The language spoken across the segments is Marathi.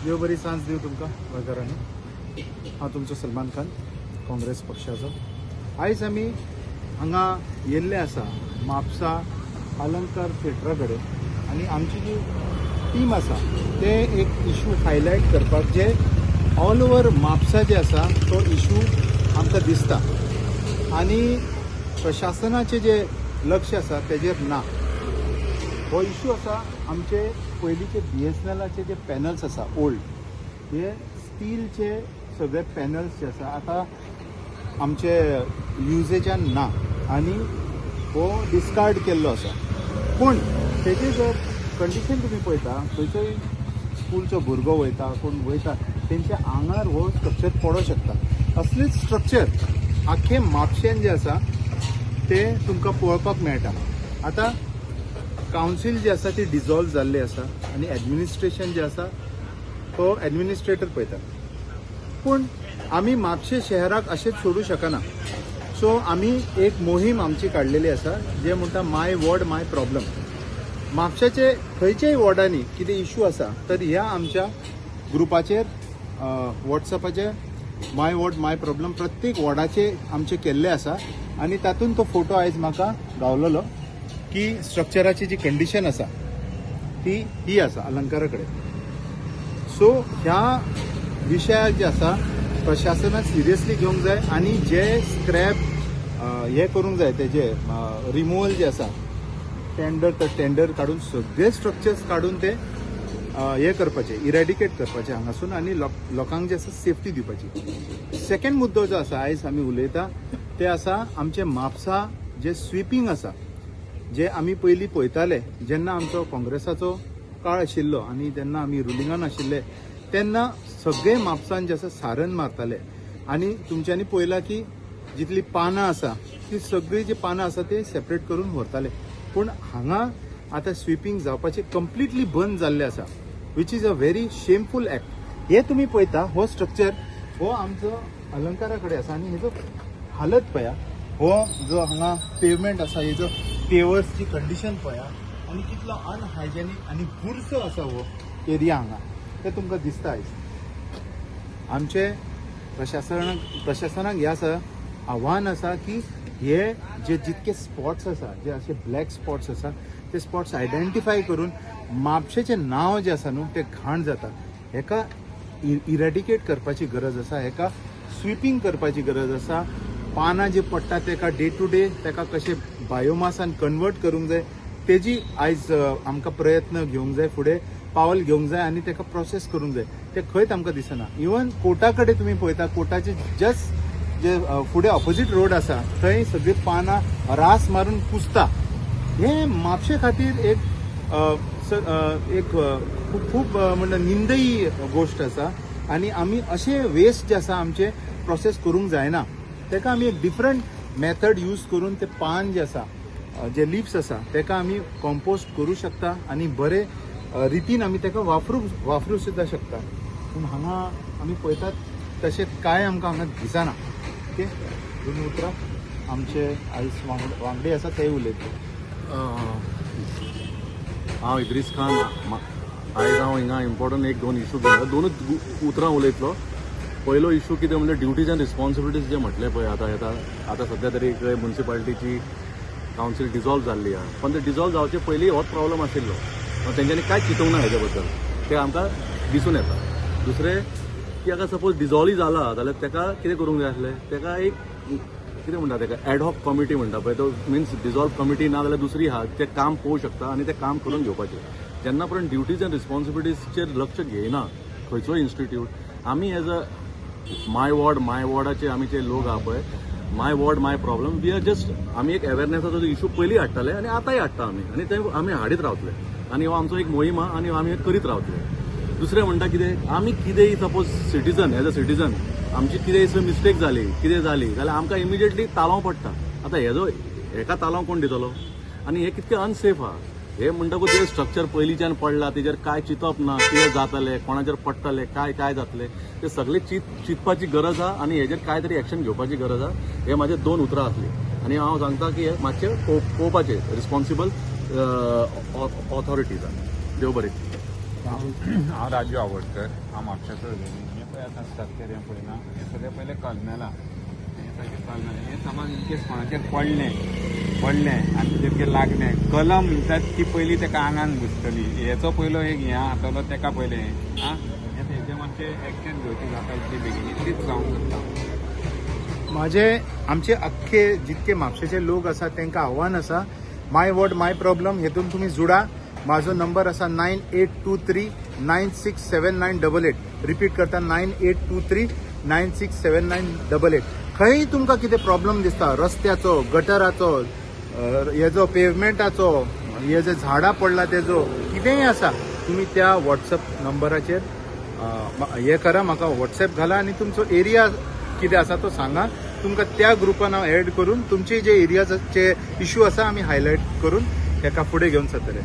देव बरी सांज दिव तुमकां गोंयकारांनी। हांव तुमचो सलमान खान, काँग्रेस पक्षाचो। आयज आमी हांगा येल्ले आसा म्हापसा अलंकार थिएटरा कडेन आनी आमची जी टीम आसा ते एक इशू हायलायट करपाक जे ऑल ओवर म्हापसा जे आसा तो इशू आमकां दिसता आनी प्रशासनाचे जे लक्ष आसा तेजेर ना। हो इशू आसा आमचे पयलींचे BSNLचे जे पॅनल्स आसा ओल्ड, हे स्टीलचे सगळे पॅनल्स जे आसा आतां आमचे युजेजान ना आनी हो डिस्कार्ड केल्लो आसा। पूण तेजे जर कंडिशन तुमी पळयता, खंयचोय स्कूलचो भुरगो वयता, कोण वयता, तेंच्या आंगार हो स्ट्रक्चर पडो शकता। असलेच स्ट्रक्चर आख्खे म्हापशेन जे आसा ते तुमकां पळोवपाक मेळटा। आतां कावन्सील जे आसा ती डिजॉल्व जाल्ली आसा आनी एडमिनिस्ट्रेशन जे आसा तो एडमिनिस्ट्रेटर पळयता। पूण आमी म्हापशे शहराक अशेंच सोडूं शकना। सो आमी एक मोहीम आमची काडलेली आसा जे म्हणटा माय वॉर्ड माय प्रॉब्लम। म्हापशाचे खंयच्याय वॉर्डांनी कितें इशू आसा तर ह्या आमच्या ग्रुपाचेर वॉट्सॅपाचेर माय वॉर्ड माय प्रॉब्लम प्रत्येक वॉर्डाचे आमचे केल्ले आसा आनी तातूंत तो फोटो आयज म्हाका गावलेलो की स्ट्रक्चराची जी कंडिशन आसा ती ही आसा अलंकारा कडेन। सो ह्या विशयाक जे आसा प्रशासनाक सिरियसली घेवंक जाय आनी जे स्क्रॅप हे करूंक जाय तेजे रिमुवल जे आसा टेंडर काडून सगळे स्ट्रक्चर्स काडून ते हे करपाचे, इरेडिकेट करपाचे हांगासून आनी लोकांक जे आसा सेफ्टी दिवपाची। सेकंड मुद्दो जो आसा आयज आमी उलयता ते आसा आमचे म्हापसा जे स्विपींग आसा, जे आमी पयलीं पळयताले जेन्ना आमचो काँग्रेसाचो काळ आशिल्लो आनी तेन्ना आमी रुलिंगान आशिल्ले तेन्ना सगळे म्हापसान जे आसा सारन मारताले आनी तुमच्यांनी पळयलां की जितली पानां आसा ती सगळी जी पानां आसा ती सेपरेट करून व्हरताले। पूण हांगा आतां स्विपींग जावपाचें कंप्लिटली बंद जाल्लें आसा, which is a very shameful act. हे तुमी पळयता हो स्ट्रक्चर हो आमचो अलंकारा कडेन आसा आनी हेजो हालत पळया, हो जो हांगा पेवमेंट आसा हेजो पेवर्सची कंडिशन पळया आनी कितलो अनहायजेनीक आनी बुरसो आसा हो एरिया हांगा, ते तुमकां दिसता आयज। आमचे प्रशासनाक हे आसा आव्हान आसा की हे जे जितके स्पॉट्स आसा जे असे ब्लॅक स्पॉट्स आसा ते स्पॉट्स आयडेंटिफाय करून म्हापशेचें नांव जे आसा न्हू ते घाण जाता हेका इरेडिकेट करपाची गरज आसा, हेका स्विपींग करपाची गरज आसा। पानां जे पडटा तेका डे टू डे तेका कशें बायोमासान कन्वर्ट करूंक जाय तेजी आयज आमकां प्रयत्न घेवंक जाय, फुडें पावल घेवंक जाय आनी तेका प्रोसेस करूंक जाय। ते खंयच आमकां दिसना। इवन कोर्टा कडेन तुमी पळयता, कोर्टाचे जस्ट जे फुडें ऑपोजीट रोड आसा थंय सगळी पानां रास मारून कुसता। हे म्हापशे खातीर एक खूब म्हणटा निंदयी गोश्ट आसा आनी आमी अशे वेस्ट जे आसा आमचे प्रोसेस करूंक जायना। तेका आमी एक डिफरंट मेथड यूज करून ते पान जे आसा जे लिव्स आसा तेका आमी कॉम्पोस्ट करूं शकता आनी बरे रितीन आमी तेका वापरूं सुद्दां शकता। पूण हांगा आमी पळयतात तशें कांय आमकां हांगा दिसना। ओके, दोन उतरां आमचे आयज वांगडी आसा ते उलयता। हांव इद्रीस खान, आयज हांव हिंगा इम्पॉर्टंट एक दोन इशू घेवन दोनूच उतरां उलयतलो। पयलो इशू कितें म्हणजे ड्युटीज एंड रिस्पॉन्सिबिलिटीज जे म्हटले पळय आतां सध्या तरी म्युन्सिपालिटीची कावन्सील डिजॉल्व जाल्ली आहे, पण ते डिजॉल्व जावचे पयलीं होच प्रॉब्लम आशिल्लो, तेंच्यांनी कांय चिंतूंक ना हेजे बद्दल, ते आमकां दिसून येता। दुसरें की आतां सपोज डिजॉल्व जाला जाल्यार तेका कितें करूंक जाय आसलें, तेका एक कितें म्हणटा तेका एडहॉक कमिटी म्हणटा पळय, तो मिन्स डिजॉल्व कमिटी ना जाल्यार दुसरी आहा ते काम पळोवंक शकता आनी ते काम करून घेवपाचें। जेन्ना पर्यंत ड्युटीज एंड रिस्पॉन्सिबिलिटीजचेर लक्ष घेयना खंयचोय इन्स्टिट्यूट, आमी एज अ माय वॉर्डाचे आमी जे लोक आहा पळय, my ward my problem, we are just आमी एक अवेरनेसाचो इशू पयलीं हाडटाले आनी आतांय हाडटा आमी ते आमी हाडीत रावतले आनी हो आमचो एक मोहीम आहा आनी आमी करीत रावतले। दुसरें म्हणटा कितें, आमी कितेंय suppose citizen as a citizen आमची कितेंय मिस्टेक जाली कितें जाली जाल्यार आमकां इमिजिएटली तालाव पडटा। आतां हेका तालाव कोण दितलो आनी हे कितकें अनसेफ आहा। हे म्हणटकूच जे स्ट्रक्चर पयलींच्यान पडला तेजेर काय चिंतप ना, कितें जातलें, कोणाचेर पडटलें, काय जातलें, ते सगळें चिंतपाची गरज आहा आनी हेजेर काय तरी एक्शन घेवपाची गरज आहा। हे म्हाजे दोन उतरां आसलीं आनी हांव सांगता की हे मातशें पळोवपाचें रिस्पॉन्सिबल ऑथॉरिटीजान। देव बरें। हांव राजू आवडकर हांव म्हापशाचो हें पळय आतां स्ट्रक्चर हें पळयना हें सगळें पयलें कलमेलां हें सगळें कलमेलां हें समज इनकेस कोणाचेर पडलें आनी तेजेर लागलें कलम म्हणटात ती पयलीं तेका आंगान घुसतली हेचो पयलो एक हें आतालो तेका पयलें आं हेजें मातशें एक्शन घेवची जाता इतली बेगीन इतलीच जावंक जाता आमचे अख्खे जितके म्हापशेचे लोक आसा तांकां आव्हान आसा माय वॉर्ड माय प्रॉब्लम हेतून तुम्ही जुडा. माझो नंबर आसा 9823967988. रिपीट करता 9823967988. खंय तुमकां कितें प्रॉब्लम दिसता रस्त्याचो गटराचो हेजो पेवमेंटाचो हे जे झाडां पडला तेजो कितेंय आसा तुम्ही त्या व्हॉट्सअप नंबराचेर हे करा म्हाका व्हॉट्सअप घाला आनी तुमचो एरिया कितें आसा तो सांगा. तुमकां त्या ग्रुपान हांव एड करून तुमचे जे एरियाचे इश्यू आसा आमी हायलायट करून ताका फुडें घेवन सरतले.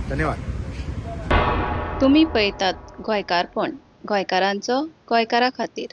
धन्यवाद. तुम्ही पळयतात गोंयकारपण गोंयकारांचो गोंयकारा खातीर.